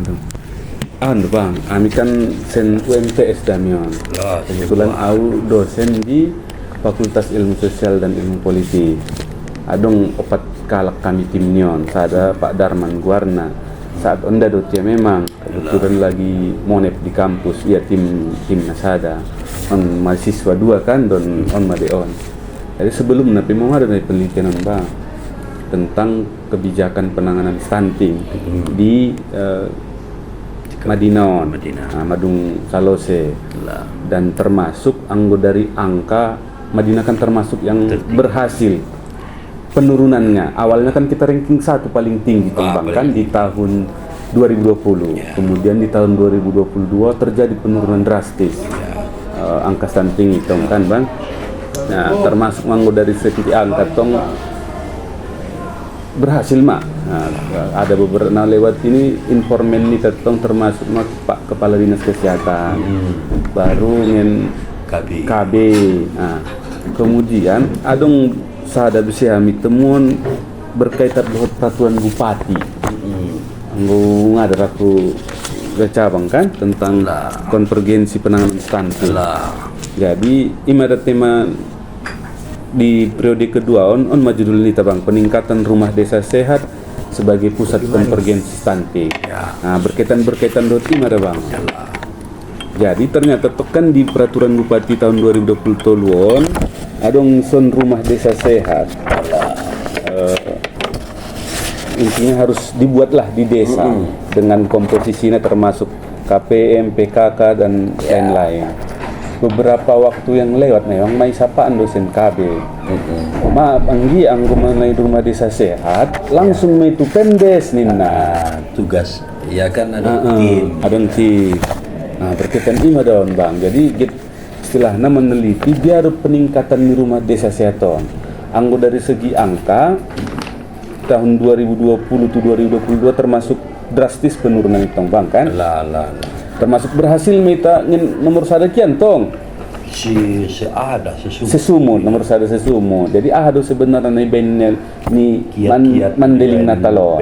Aduh. Bang, kami kan sen UMTS Damion. Kebetulan aku dosen di Fakultas Ilmu Sosial dan Ilmu Politik. Adong opat kalak kami tim nion. Sada Pak Darman Guarna. Saat onda dotia memang kebetulan lagi monep di kampus. Ia tim nasada. On mahasiswa dua kan don on madeon. Jadi sebelum napi mau ada penelitian bang tentang kebijakan penanganan stunting di Madinon, Madung Salose, dan termasuk dari angka Madinah kan termasuk yang berhasil penurunannya. Awalnya kan kita ranking 1 paling tinggi kan di tahun 2020, kemudian di tahun 2022 terjadi penurunan drastis angka stunting itu kan bang. Nah termasuk dari segi angka tong berhasil mak. Nah, ada beberapa lewat ini informen ini termasuk Pak Kepala Dinas Kesehatan, baru dengan KB. Nah, kemudian adong sada bisa kami temuan berkaitan dengan peraturan bupati. Anggo ada aku cabang kan tentang konvergensi penanganan stunting. Jadi ini ada tema di periode kedua on maju dulu nih bang, peningkatan rumah desa sehat sebagai pusat konvergensi stunting. Nah berkaitan doti ada bang. Jadi ternyata tekan di peraturan bupati tahun 2020 toluan adong son rumah desa sehat. Intinya harus dibuatlah di desa dengan komposisinya termasuk KPM, PKK dan lain-lain. Beberapa waktu yang lewat memang mai sapaan dosen KB. Maaf anggi anggo mengenai rumah desa sehat langsung mai itu pendes nina tugas ya kan ada tim. Nah berkaitan ini daun bang. Jadi istilahnya meneliti biar peningkatan di rumah desa sehat on. Anggo dari segi angka tahun 2020 to 2022 termasuk drastis penurunan itu bang kan? Termasuk berhasil meta nomor sada kian tong sesumo nomor sada sesumo. Jadi ada sebenarnya ni Mandeling Natalon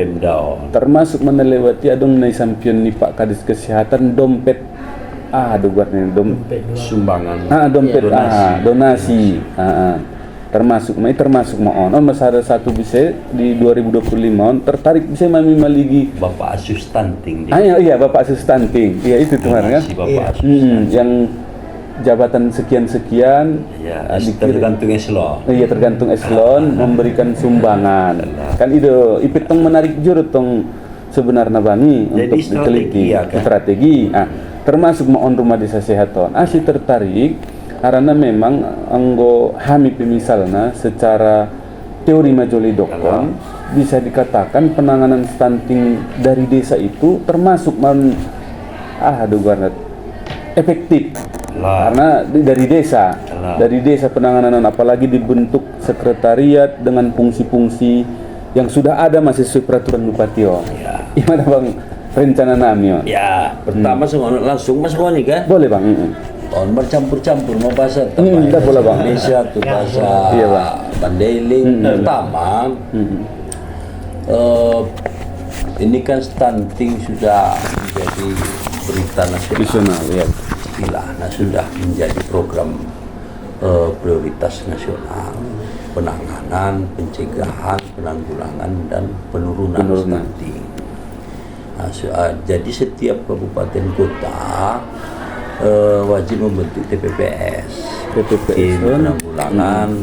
termasuk menelewati adong nai sampion ni Pak Kadis Kesehatan dompet sumbangan dompet donasi termasuk mohon masada satu bisa di 2025 tertarik bisa mami maligi Bapak Asus Stunting iya Bapak Asus Stunting iya itu kemarin kan yang jabatan sekian ya, tergantung eselon tergantung eselon memberikan sumbangan kan itu ipetong menarik jurut tong sebenarnya bangi untuk diteliti strategi termasuk mohon rumah desa sehaton si tertarik karena memang anggo hami misalnya secara teori majoli dokter bisa dikatakan penanganan stunting dari desa itu termasuk efektif karena dari desa penanganan apalagi dibentuk sekretariat dengan fungsi-fungsi yang sudah ada masih sesuai peraturan bupati gimana bang rencana nami pertama langsung masuk nih kan boleh bang bercampur-campur mau bahasa Indonesia tuh bahasa Mandailing pertama ini kan stunting sudah menjadi berita nasional sudah menjadi program prioritas nasional penanganan, pencegahan, penanggulangan dan penurunan stunting. Jadi setiap kabupaten kota wajib membentuk TPPS tim penanggulangan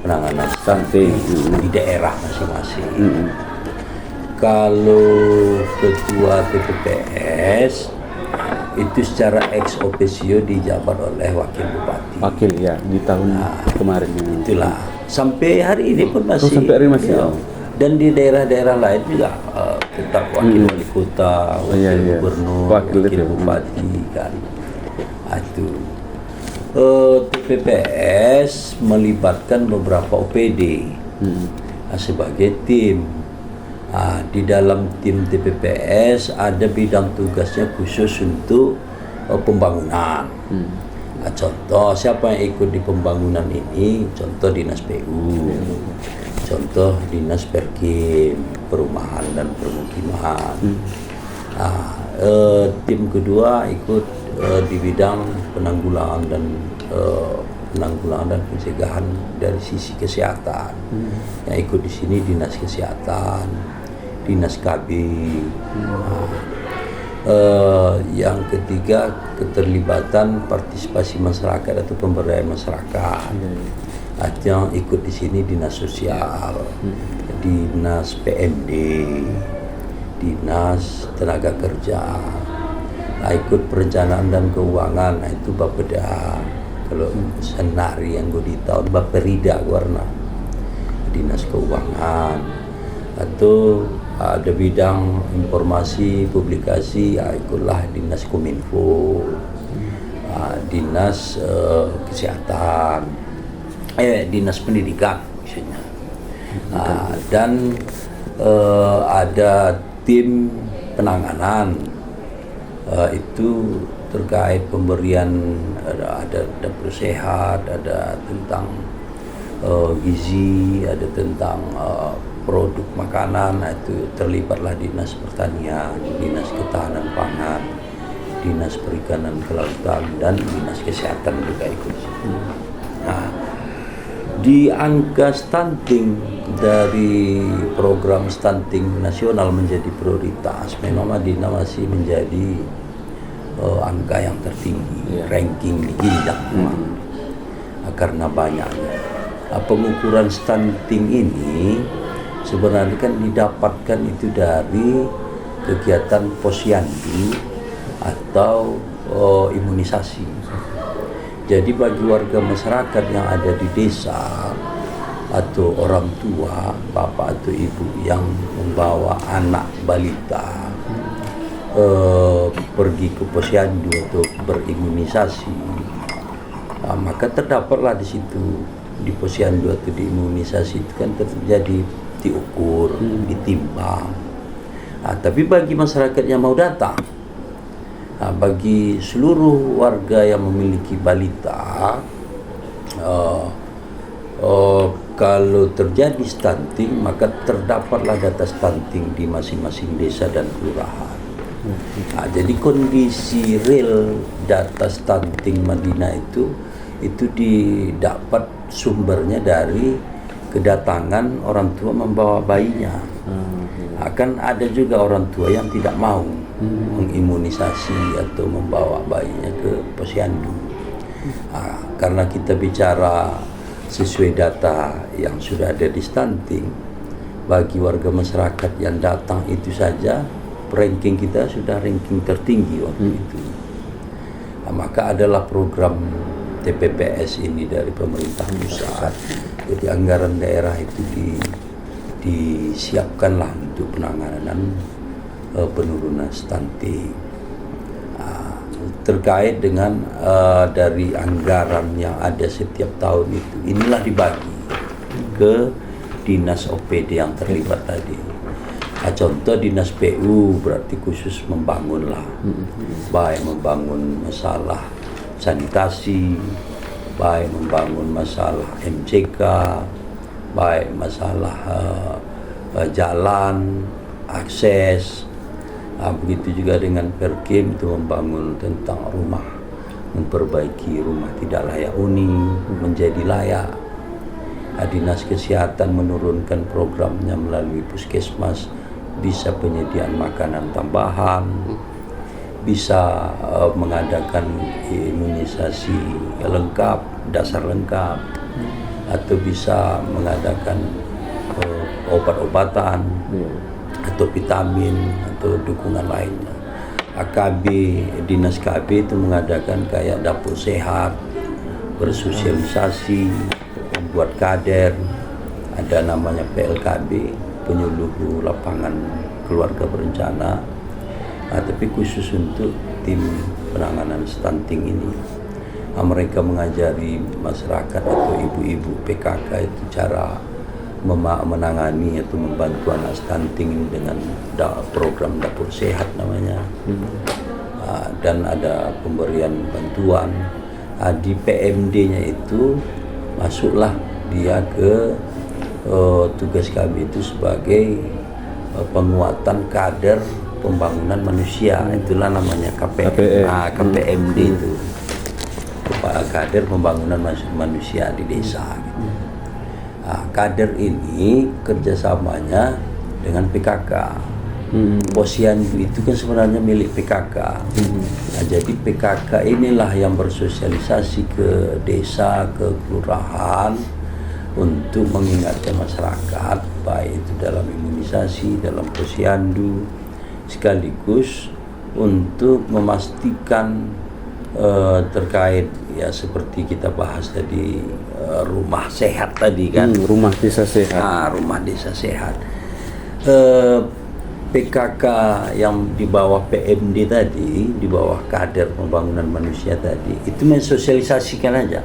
penanganan stunting di daerah masing-masing. Kalau ketua TPPS itu secara ex officio dijabat oleh wakil bupati. Di tahun kemarin itulah sampai hari ini pun masih dan di daerah-daerah lain juga tetap wakil wali kota, wakil gubernur, wakil bupati kan. Itu TPPS melibatkan beberapa OPD sebagai tim. Di dalam tim TPPS ada bidang tugasnya khusus untuk pembangunan. Contoh siapa yang ikut di pembangunan ini? Contoh Dinas PU, contoh Dinas Perkim, Perumahan dan Permukiman. Tim kedua ikut di bidang penanggulangan dan pencegahan dari sisi kesehatan. Yang ikut di sini dinas kesehatan, dinas KB. Yang ketiga keterlibatan partisipasi masyarakat atau pemberdayaan masyarakat. Yang ikut di sini dinas sosial, dinas PMD, dinas tenaga kerja. Ikut perencanaan dan keuangan, itu Bapeda. Kalau senari yang gue di tahun Baperida warna dinas keuangan. Atau ada bidang informasi publikasi, ikutlah dinas Kominfo, dinas kesehatan, dinas pendidikan misalnya. Dan ada tim penanganan, itu terkait pemberian, ada dapur sehat, ada tentang gizi, ada tentang produk makanan. Itu terlibatlah dinas pertanian, dinas ketahanan pangan, dinas perikanan kelautan, dan dinas kesehatan juga ikut. Di angka stunting dari program stunting nasional menjadi prioritas, memang Madinah masih menjadi angka yang tertinggi, ranking di Gindang, karena banyaknya. Pengukuran stunting ini sebenarnya kan didapatkan itu dari kegiatan posyandu atau imunisasi. Jadi bagi warga masyarakat yang ada di desa atau orang tua, bapak atau ibu yang membawa anak balita pergi ke posyandu atau berimunisasi, maka terdapatlah di situ, di posyandu atau di imunisasi itu kan terjadi diukur, ditimbang. Tapi bagi masyarakat yang mau datang, bagi seluruh warga yang memiliki balita, kalau terjadi stunting, maka terdapatlah data stunting di masing-masing desa dan kelurahan. Jadi kondisi real data stunting Madinah itu didapat sumbernya dari kedatangan orang tua membawa bayinya. Akan ada juga orang tua yang tidak mau mengimunisasi atau membawa bayinya ke posyandu. Karena kita bicara sesuai data yang sudah ada di stunting, bagi warga masyarakat yang datang itu saja ranking kita sudah ranking tertinggi waktu itu. Maka adalah program TPPS ini dari pemerintah pusat. Jadi anggaran daerah itu disiapkanlah untuk penanganan penurunan stunting. Terkait dengan dari anggaran yang ada setiap tahun itu, inilah dibagi ke dinas OPD yang terlibat tadi. Contoh dinas PU berarti khusus membangun lah, baik membangun masalah sanitasi, baik membangun masalah MCK, baik masalah jalan, akses. Begitu juga dengan Perkim itu membangun tentang rumah, memperbaiki rumah tidak layak huni menjadi layak. Dinas Kesehatan menurunkan programnya melalui puskesmas, bisa penyediaan makanan tambahan, bisa mengadakan imunisasi lengkap, dasar lengkap, atau bisa mengadakan obat-obatan atau vitamin atau dukungan lainnya. KB, dinas KB itu mengadakan kayak dapur sehat, bersosialisasi, membuat kader, ada namanya PLKB, penyuluh lapangan keluarga berencana. Tapi khusus untuk tim penanganan stunting ini, mereka mengajari masyarakat atau ibu-ibu PKK itu cara menangani atau membantu anak stunting ini dengan program dapur sehat namanya. Dan ada pemberian bantuan. Di PMD-nya itu masuklah dia ke tugas kami itu sebagai penguatan kader pembangunan manusia, itulah namanya KPMD itu, kader pembangunan manusia di desa. Gitu. Nah, kader ini kerjasamanya dengan PKK. Posyandu itu kan sebenarnya milik PKK. Nah, jadi PKK inilah yang bersosialisasi ke desa, ke kelurahan untuk mengingatkan masyarakat, baik itu dalam imunisasi, dalam posyandu, sekaligus untuk memastikan terkait ya seperti kita bahas tadi, rumah sehat tadi kan, rumah desa sehat. Rumah desa sehat. PKK yang di bawah PMD tadi, di bawah kader pembangunan manusia tadi, itu mensosialisasikan aja.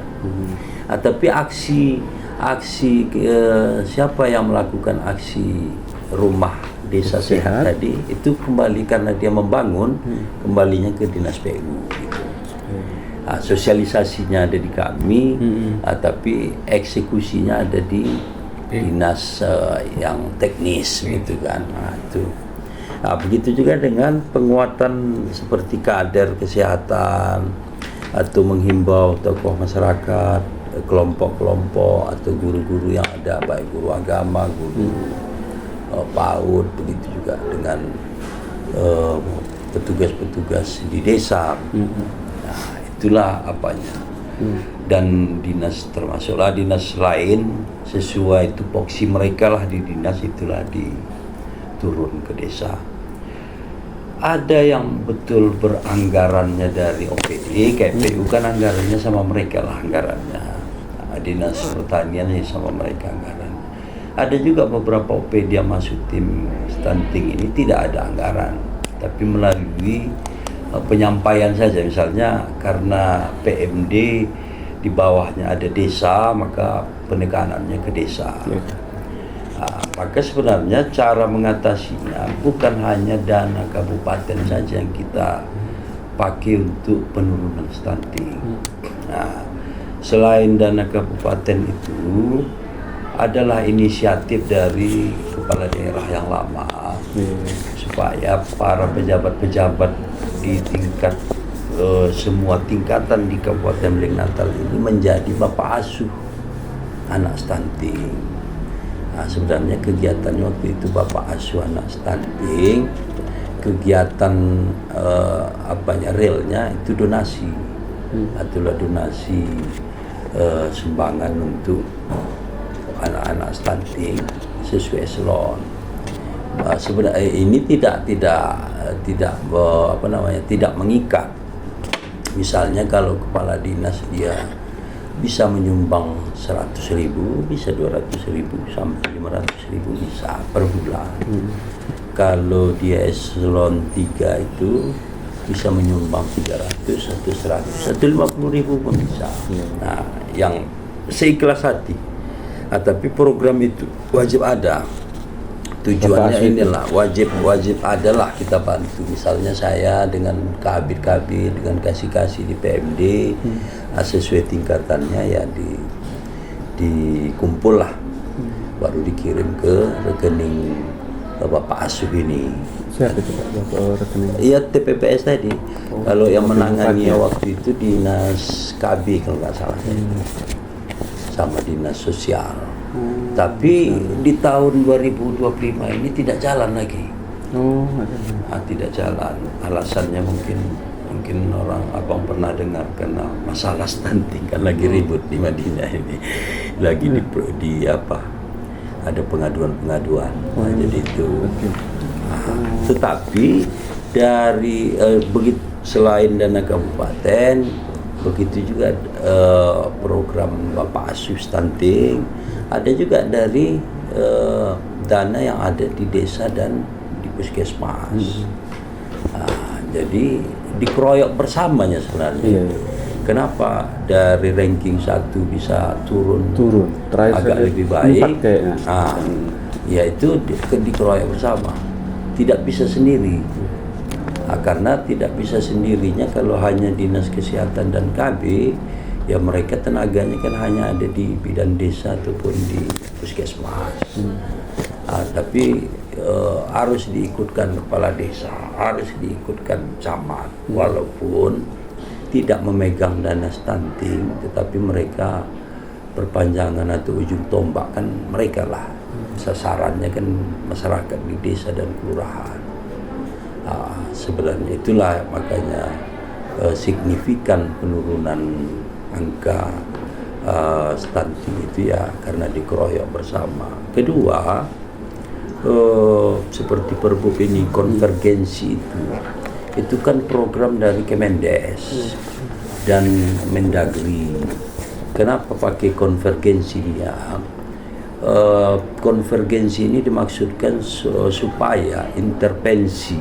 Tapi aksi siapa yang melakukan aksi rumah desa sehat tadi itu kembali karena dia membangun, kembalinya ke dinas PU. Gitu. Sosialisasinya ada di kami, tapi eksekusinya ada di dinas yang teknis gitu kan. Itu. Begitu juga dengan penguatan seperti kader kesehatan atau menghimbau tokoh masyarakat, kelompok-kelompok atau guru-guru yang ada, baik guru agama, guru PAUD, begitu juga dengan petugas-petugas di desa. Nah, itulah apanya. Dan dinas, termasuklah dinas lain sesuai tupoksi mereka lah di dinas, itulah diturun ke desa. Ada yang betul beranggarannya dari OPD, kayak PU kan anggarannya sama mereka lah anggarannya. Dinas pertanian sama mereka anggaran. Ada juga beberapa OPD yang masuk tim stunting ini tidak ada anggaran, tapi melalui penyampaian saja. Misalnya karena PMD di bawahnya ada desa, maka penekanannya ke desa. Maka sebenarnya cara mengatasinya bukan hanya dana kabupaten saja yang kita pakai untuk penurunan stunting. Selain dana kabupaten itu adalah inisiatif dari kepala daerah yang lama, supaya para pejabat-pejabat di tingkat semua tingkatan di Kabupaten Bling Natal ini menjadi bapak asuh anak stunting. Sebenarnya kegiatannya waktu itu bapak asuh anak stunting, kegiatan realnya itu donasi, itulah donasi sumbangan untuk anak-anak stunting sesuai eselon. Sebenarnya ini tidak mengikat. Misalnya kalau kepala dinas dia bisa menyumbang 100.000, bisa 200.000 sampai 500.000 bisa per bulan. Kalau dia eselon 3 itu bisa menyumbang 300 atau 100 atau 50.000 pun bisa. Nah, yang seikhlas hati. Tapi program itu wajib ada. Tujuannya inilah, wajib adalah kita bantu. Misalnya saya dengan kabit dengan kasih di PMD, sesuai tingkatannya ya dikumpul lah, baru dikirim ke rekening bapak asuh ini. Siapa itu Pak rekening? Iya, TPPS tadi. Kalau yang menangani waktu itu dinas KB kalau nggak salah, sama dinas sosial. Tapi di tahun 2025 ini tidak jalan lagi. Tidak jalan. Alasannya mungkin orang abang pernah dengar karena masalah stunting kan lagi ribut di Madinah ini. Lagi ada pengaduan. Jadi itu. Tetapi dari begitu selain dana kabupaten, begitu juga program bapak asuh stunting, ada juga dari dana yang ada di desa dan di puskesmas. Jadi dikeroyok bersamanya sebenarnya. Kenapa dari ranking 1 bisa turun agak lebih baik? Ya itu dikeroyok bersama. Tidak bisa sendiri. Karena tidak bisa sendirinya kalau hanya dinas kesehatan dan KB, ya mereka tenaganya kan hanya ada di bidan desa ataupun di puskesmas. Tapi harus diikutkan kepala desa. harus diikutkan camat, walaupun tidak memegang dana stunting, tetapi mereka perpanjangan atau ujung tombak kan mereka lah. Sasarannya kan masyarakat di desa dan kelurahan. Sebenarnya itulah makanya signifikan penurunan angka stunting itu ya karena dikeroyok bersama. Kedua, seperti Perbup ini konvergensi itu kan program dari Kemendes dan Mendagri. Kenapa pakai konvergensi dia? Konvergensi ini dimaksudkan supaya intervensi